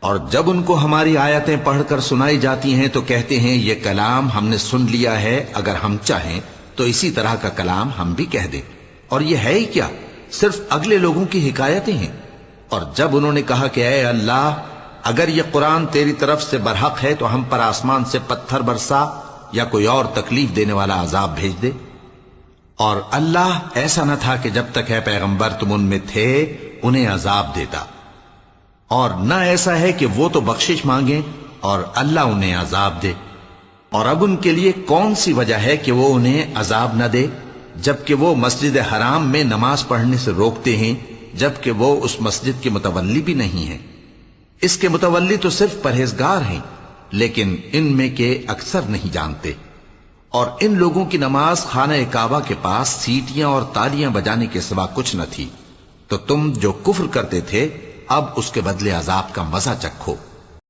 اور جب ان کو ہماری آیتیں پڑھ کر سنائی جاتی ہیں تو کہتے ہیں یہ کلام ہم نے سن لیا ہے، اگر ہم چاہیں تو اسی طرح کا کلام ہم بھی کہہ دیں، اور یہ ہے ہی کیا، صرف اگلے لوگوں کی حکایتیں ہیں۔ اور جب انہوں نے کہا کہ اے اللہ، اگر یہ قرآن تیری طرف سے برحق ہے تو ہم پر آسمان سے پتھر برسا یا کوئی اور تکلیف دینے والا عذاب بھیج دے۔ اور اللہ ایسا نہ تھا کہ جب تک اے پیغمبر تم ان میں تھے انہیں عذاب دیتا، اور نہ ایسا ہے کہ وہ تو بخشش مانگیں اور اللہ انہیں عذاب دے۔ اور اب ان کے لیے کون سی وجہ ہے کہ وہ انہیں عذاب نہ دے، جبکہ وہ مسجد حرام میں نماز پڑھنے سے روکتے ہیں، جبکہ وہ اس مسجد کے متولی بھی نہیں ہیں۔ اس کے متولی تو صرف پرہیزگار ہیں، لیکن ان میں کے اکثر نہیں جانتے۔ اور ان لوگوں کی نماز خانہ کعبہ کے پاس سیٹیاں اور تالیاں بجانے کے سوا کچھ نہ تھی، تو تم جو کفر کرتے تھے اب اس کے بدلے عذاب کا مزہ چکھو۔